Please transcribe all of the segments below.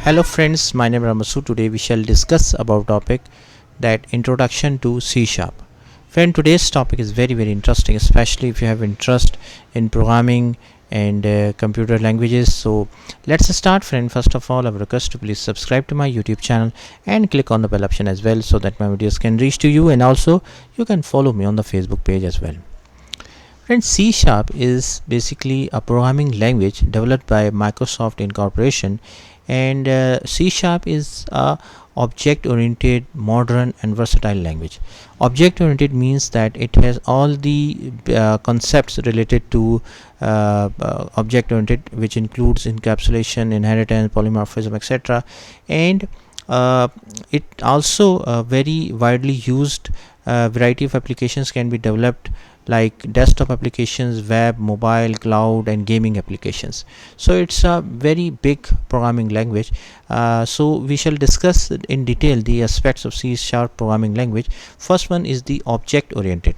Hello friends, my name is Ramasu. Today we shall discuss about topic that introduction to C Sharp. Friend, today's topic is very interesting, especially if you have interest in programming and computer languages. So let's start, friend. First of all, I would request to please subscribe to my YouTube channel and click on the bell option as well, so that my videos can reach to you, and also you can follow me on the Facebook page as well. Friends, C Sharp is basically a programming language developed by Microsoft Incorporation, and C Sharp is a object oriented, modern and versatile language. Object oriented means that it has all the concepts related to object oriented, which includes encapsulation, inheritance, polymorphism, etc. And it also very widely used. Variety of applications can be developed, like desktop applications, web, mobile, cloud and gaming applications. So it's a very big programming language. So we shall discuss in detail the aspects of C Sharp programming language. First one is the object oriented.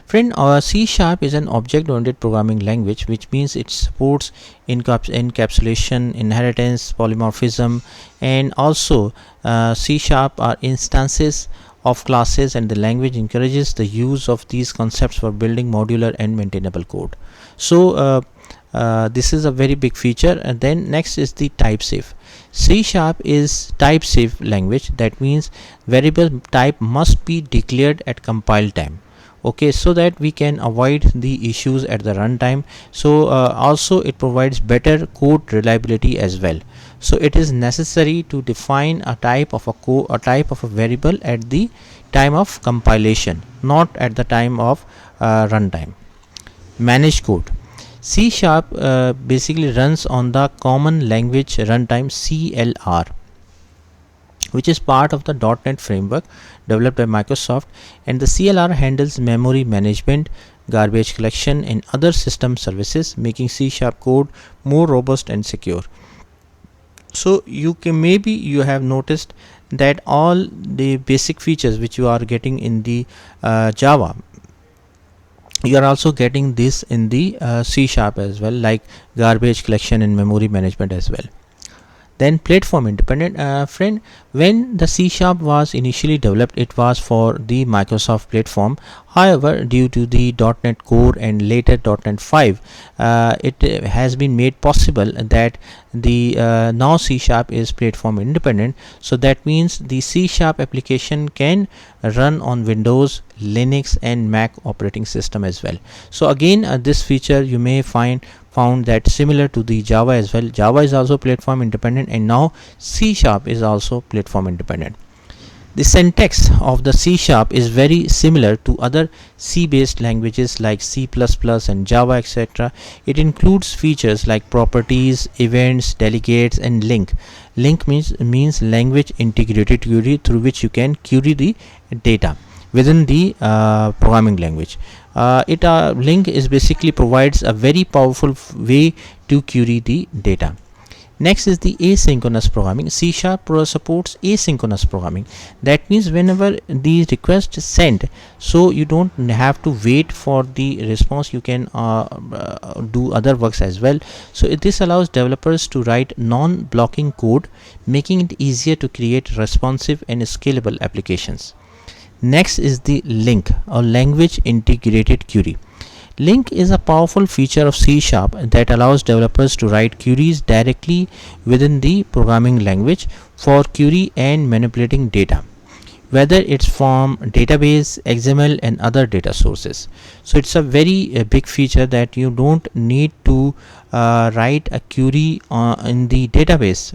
Friend, C Sharp is an object oriented programming language, which means it supports encapsulation, inheritance, polymorphism, and also C Sharp are instances of classes, and the language encourages the use of these concepts for building modular and maintainable code. So this is a very big feature. And then next is the type safe. C Sharp is type safe language. That means variable type must be declared at compile time, okay, so that we can avoid the issues at the runtime. So also it provides better code reliability as well. So it is necessary to define a type of a type of a variable at the time of compilation, not at the time of runtime. Manage code. C Sharp basically runs on the Common Language Runtime CLR, which is part of the .NET framework developed by Microsoft, and the CLR handles memory management, garbage collection and other system services, making C Sharp code more robust and secure. So you have noticed that all the basic features which you are getting in the Java, you are also getting this in the C Sharp as well, like garbage collection and memory management as well. Then platform independent. Friend, when the C Sharp was initially developed, it was for the Microsoft platform. However, due to the .NET Core and later .NET 5, it has been made possible that the now C Sharp is platform independent. So that means the C Sharp application can run on Windows, Linux and Mac operating system as well. So again, this feature you may found that similar to the Java as well. Java is also platform independent, and now C Sharp is also platform independent. The syntax of the C Sharp is very similar to other C based languages like C++ and Java, etc. It includes features like properties, events, delegates and link. Link means language integrated query, through which you can query the data within the programming language. Link is basically provides a very powerful way to query the data. Next is the asynchronous programming. C Sharp supports asynchronous programming. That means whenever the request is sent, so you don't have to wait for the response, you can do other works as well. So this allows developers to write non-blocking code, making it easier to create responsive and scalable applications. Next is the link, or language integrated query. Link is a powerful feature of C Sharp that allows developers to write queries directly within the programming language for query and manipulating data, whether it's from database, XML and other data sources. So it's a very big feature that you don't need to write a query in the database,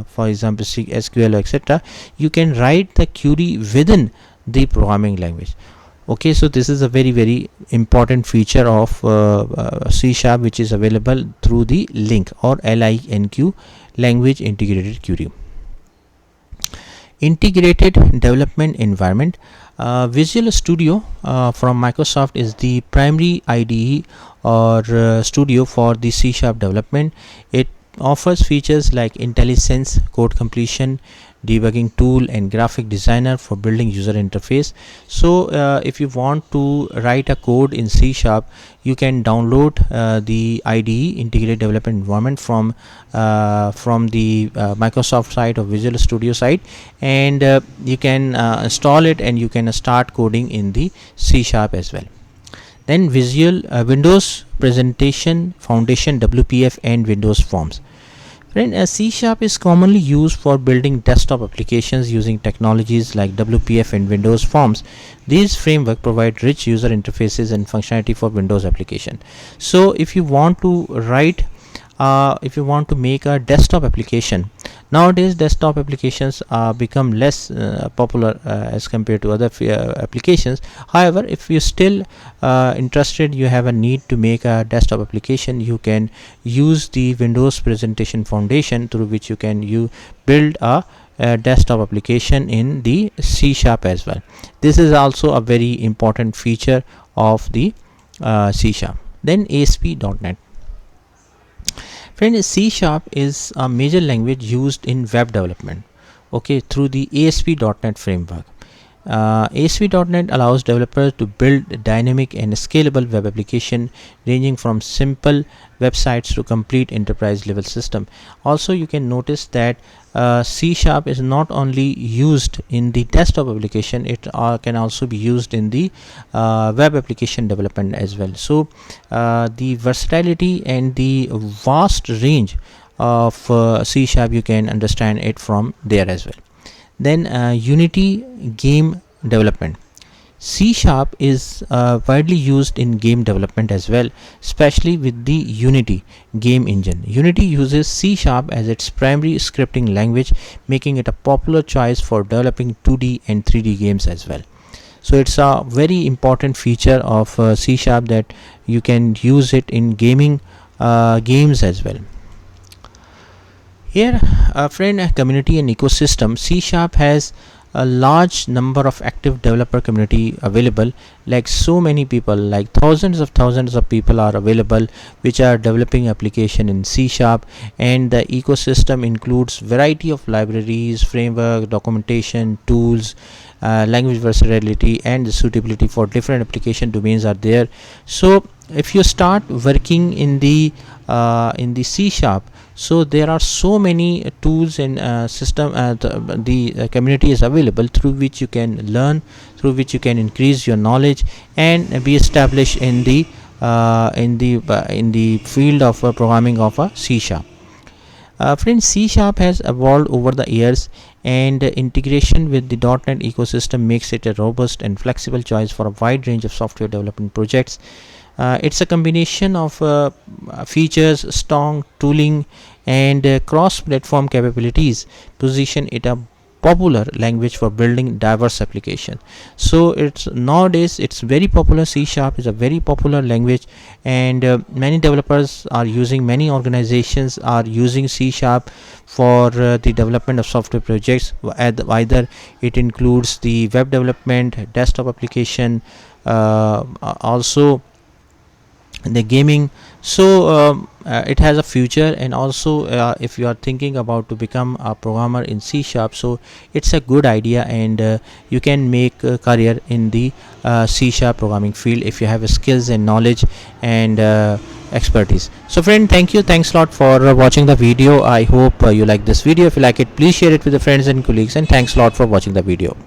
for example SQL, etc. You can write the query within the programming language. Okay, so this is a very important feature of C Sharp, which is available through the link, or LINQ, language integrated query. Integrated development environment. Visual Studio from Microsoft is the primary IDE or studio for the C Sharp development. It offers features like IntelliSense, code completion, debugging tool, and graphic designer for building user interface. So if you want to write a code in C Sharp, you can download the IDE, integrated development environment, from the Microsoft site or Visual Studio site, and you can install it, and you can start coding in the C Sharp as well. Then Windows Presentation Foundation, WPF, and Windows Forms. Friend, C Sharp is commonly used for building desktop applications using technologies like WPF and Windows Forms. These frameworks provide rich user interfaces and functionality for Windows application. So if you want to write if you want to make a desktop application, nowadays desktop applications become less popular as compared to other applications. However, if you still interested, you have a need to make a desktop application, you can use the Windows Presentation Foundation, through which you can build a desktop application in the C Sharp as well. This is also a very important feature of the C Sharp. Then ASP.NET. Friend, C Sharp is a major language used in web development, okay, through the ASP.NET framework. ASP.NET allows developers to build dynamic and scalable web application ranging from simple websites to complete enterprise level system. Also, you can notice that C Sharp is not only used in the desktop application, it can also be used in the web application development as well. So the versatility and the vast range of C Sharp, you can understand it from there as well. Then Unity game development. C Sharp is widely used in game development as well, especially with the Unity game engine. Unity uses C Sharp as its primary scripting language, making it a popular choice for developing 2D and 3D games as well. So it's a very important feature of C Sharp that you can use it in gaming games as well. Here, friend, community and ecosystem. C Sharp has a large number of active developer community available, like so many people, like thousands of people are available which are developing application in C Sharp, and the ecosystem includes variety of libraries, framework, documentation, tools, language versatility, and the suitability for different application domains are there. So if you start working in the C Sharp, so there are so many tools and system the community is available, through which you can learn, through which you can increase your knowledge and be established in the field of programming of a C Sharp. Friends, C Sharp has evolved over the years, and integration with the .NET ecosystem makes it a robust and flexible choice for a wide range of software development projects. It's a combination of features, strong tooling, and cross-platform capabilities position it a popular language for building diverse application. So nowadays it's very popular. C Sharp is a very popular language, and many developers are using, many organizations are using C Sharp for the development of software projects. Either it includes the web development, desktop application, also the gaming. So it has a future, and also if you are thinking about to become a programmer in C Sharp, so it's a good idea, and you can make a career in the C Sharp programming field if you have skills and knowledge and expertise. So friend, thanks a lot for watching the video. I hope you like this video. If you like it, please share it with the friends and colleagues, and thanks a lot for watching the video.